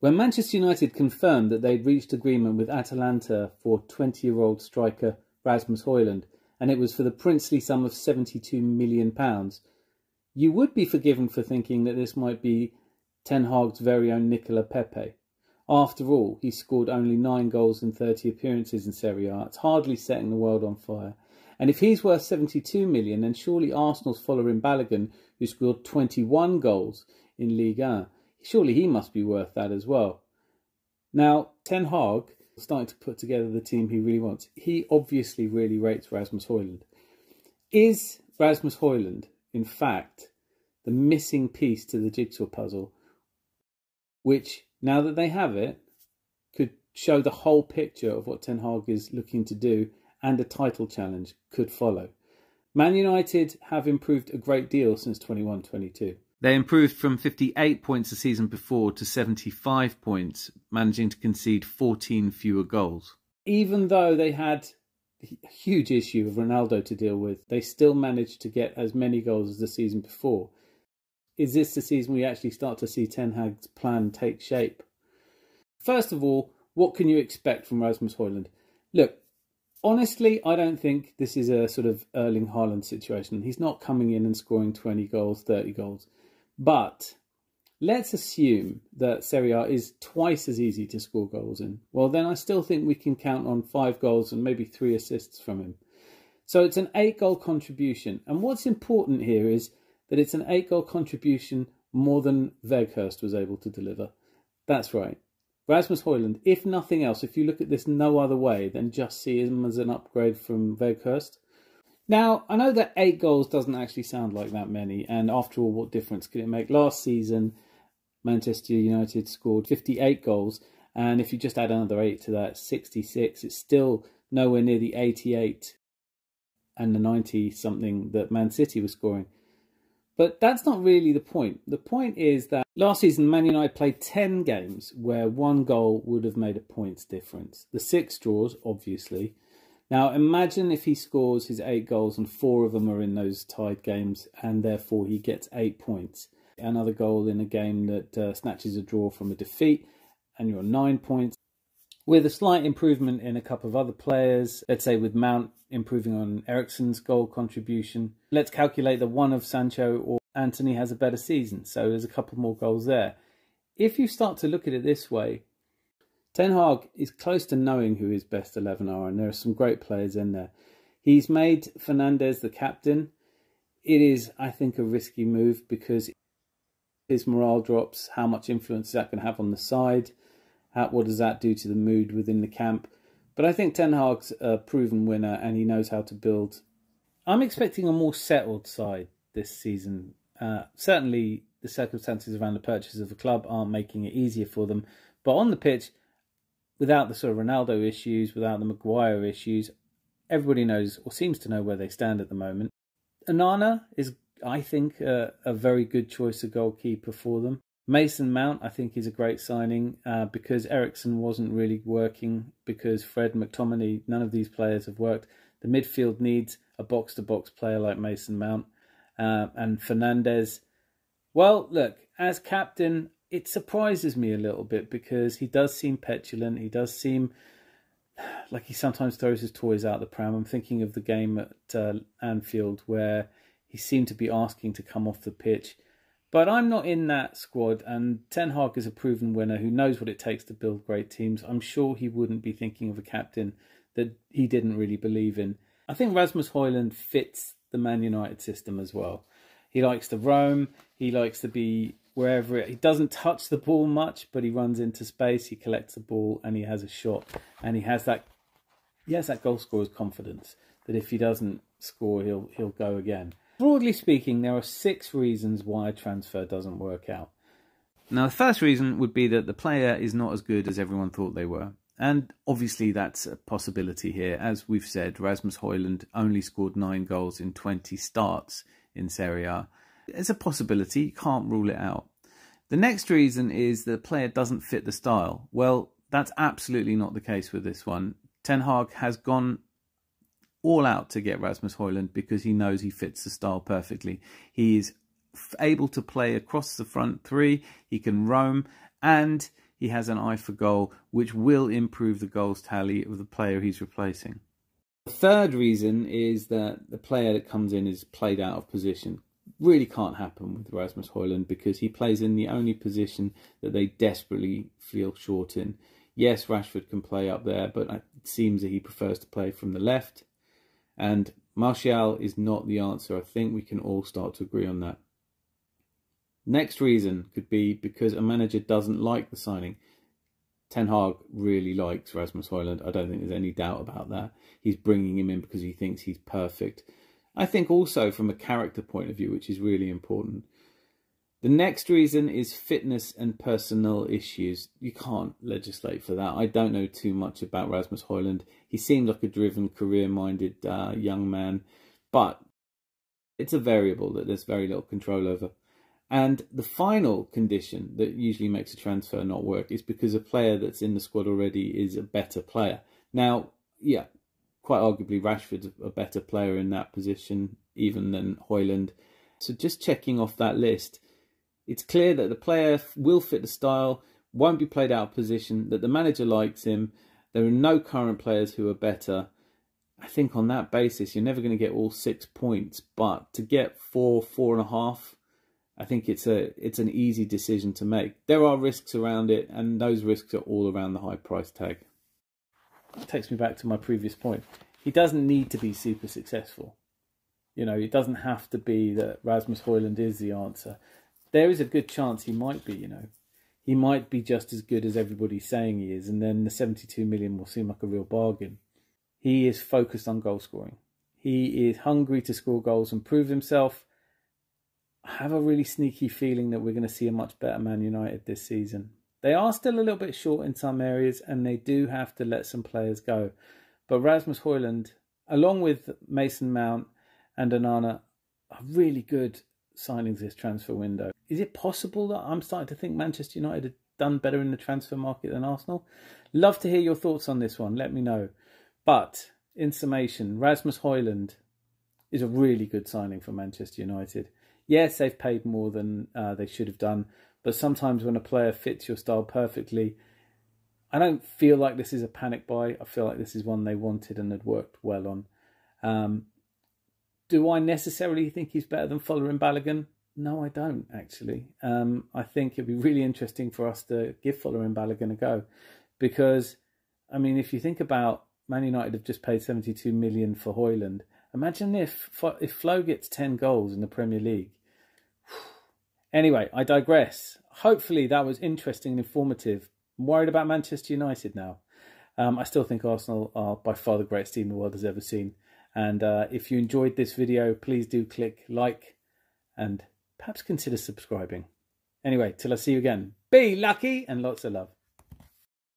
When Manchester United confirmed that they'd reached agreement with Atalanta for 20-year-old striker Rasmus Hojland, and it was for the princely sum of £72 million, you would be forgiven for thinking that this might be Ten Hag's very own Pèpè. After all, he scored only 9 goals in 30 appearances in Serie A. It's hardly setting the world on fire. And if he's worth 72 million, then surely Arsenal's follower in Balogun, who scored 21 goals in Legue, surely he must be worth that as well. Now, Ten Hag is starting to put together the team he really wants. He obviously really rates Rasmus Hojland. Is Rasmus Hojland, in fact, the missing piece to the jigsaw puzzle, which, now that they have it, could show the whole picture of what Ten Hag is looking to do, and a title challenge could follow? Man United have improved a great deal since 21-22. They improved from 58 points the season before to 75 points, managing to concede 14 fewer goals. Even though they had a huge issue of Ronaldo to deal with, they still managed to get as many goals as the season before. Is this the season we actually start to see Ten Hag's plan take shape? First of all, what can you expect from Rasmus Hojland? Look, honestly, I don't think this is a sort of Erling Haaland situation. He's not coming in and scoring 20 goals, 30 goals. But let's assume that Serie A is twice as easy to score goals in. Well, then I still think we can count on 5 goals and maybe 3 assists from him. So it's an 8-goal contribution. And what's important here is that it's an 8-goal contribution more than Weghorst was able to deliver. That's right. Rasmus Hojland, if nothing else, if you look at this no other way than just see him as an upgrade from Weghorst. Now, I know that 8 goals doesn't actually sound like that many, and after all, what difference could it make? Last season, Manchester United scored 58 goals, and if you just add another 8 to that, 66, it's still nowhere near the 88 and the 90-something that Man City was scoring. But that's not really the point. The point is that last season, Man United played 10 games where 1 goal would have made a points difference. The 6 draws, obviously. Now, imagine if he scores his 8 goals and 4 of them are in those tied games, and therefore he gets 8 points. Another goal in a game that snatches a draw from a defeat, and you're on 9 points. With a slight improvement in a couple of other players, let's say with Mount improving on Eriksen's goal contribution, let's calculate that one of Sancho or Antony has a better season, so there's a couple more goals there. If you start to look at it this way, Ten Hag is close to knowing who his best 11 are, and there are some great players in there. He's made Fernandes the captain. It is, I think, a risky move because his morale drops. How much influence is that going to have on the side? What does that do to the mood within the camp? But I think Ten Hag's a proven winner and he knows how to build. I'm expecting a more settled side this season. Certainly the circumstances around the purchase of the club aren't making it easier for them. But on the pitch, without the sort of Ronaldo issues, without the Maguire issues, everybody knows or seems to know where they stand at the moment. Onana is, I think, a very good choice of goalkeeper for them. Mason Mount, I think, is a great signing because Eriksen wasn't really working, because Fred, McTominay, none of these players have worked. The midfield needs a box-to-box player like Mason Mount. And Fernandes, well, look, as captain, it surprises me a little bit because he does seem petulant. He does seem like he sometimes throws his toys out the pram. I'm thinking of the game at Anfield where he seemed to be asking to come off the pitch. But I'm not in that squad, and Ten Hag is a proven winner who knows what it takes to build great teams. I'm sure he wouldn't be thinking of a captain that he didn't really believe in. I think Rasmus Hojland fits the Man United system as well. He likes to roam. He likes to be wherever he doesn't touch the ball much, but he runs into space, he collects the ball, and he has a shot. And he has that goal scorer's confidence that if he doesn't score, he'll go again. Broadly speaking, there are 6 reasons why a transfer doesn't work out. Now, the first reason would be that the player is not as good as everyone thought they were. And obviously that's a possibility here. As we've said, Rasmus Hojland only scored 9 goals in 20 starts in Serie A. It's a possibility, you can't rule it out. The next reason is the player doesn't fit the style. Well, that's absolutely not the case with this one. Ten Hag has gone all out to get Rasmus Hojland because he knows he fits the style perfectly. He is able to play across the front 3, he can roam, and he has an eye for goal, which will improve the goals tally of the player he's replacing. The third reason is that the player that comes in is played out of position. Really can't happen with Rasmus Hojland because he plays in the only position that they desperately feel short in. Yes, Rashford can play up there, but it seems that he prefers to play from the left. And Martial is not the answer. I think we can all start to agree on that. Next reason could be because a manager doesn't like the signing. Ten Hag really likes Rasmus Hojland. I don't think there's any doubt about that. He's bringing him in because he thinks he's perfect. I think also from a character point of view, which is really important. The next reason is fitness and personal issues. You can't legislate for that. I don't know too much about Rasmus Hojland. He seemed like a driven, career-minded young man, but it's a variable that there's very little control over. And the final condition that usually makes a transfer not work is because a player that's in the squad already is a better player. Now, yeah, quite arguably Rashford's a better player in that position even than Hojlund. So just checking off that list, it's clear that the player will fit the style, won't be played out of position, that the manager likes him. There are no current players who are better. I think on that basis, you're never going to get all 6 points, but to get 4, 4.5, I think it's an easy decision to make. There are risks around it, and those risks are all around the high price tag. That takes me back to my previous point. He doesn't need to be super successful. You know, it doesn't have to be that Rasmus Hojland is the answer. There is a good chance he might be, you know. He might be just as good as everybody's saying he is, and then the 72 million will seem like a real bargain. He is focused on goal scoring. He is hungry to score goals and prove himself. I have a really sneaky feeling that we're going to see a much better Man United this season. They are still a little bit short in some areas, and they do have to let some players go. But Rasmus Hojland, along with Mason Mount and Onana, are really good signings this transfer window. Is it possible that I'm starting to think Manchester United have done better in the transfer market than Arsenal? Love to hear your thoughts on this one. Let me know. But in summation, Rasmus Hojland is a really good signing for Manchester United. Yes, they've paid more than they should have done, but sometimes when a player fits your style perfectly, I don't feel like this is a panic buy. I feel like this is one they wanted and had worked well on. Do I necessarily think he's better than Fuller and Balogun? No, I don't, actually. I think it'd be really interesting for us to give Fuller and Balogun a go. Because, I mean, if you think about Man United have just paid 72 million for Hojland. Imagine if Flo gets 10 goals in the Premier League. Anyway, I digress. Hopefully that was interesting and informative. I'm worried about Manchester United now. I still think Arsenal are by far the greatest team the world has ever seen. And if you enjoyed this video, please do click like and perhaps consider subscribing. Anyway, till I see you again, be lucky and lots of love.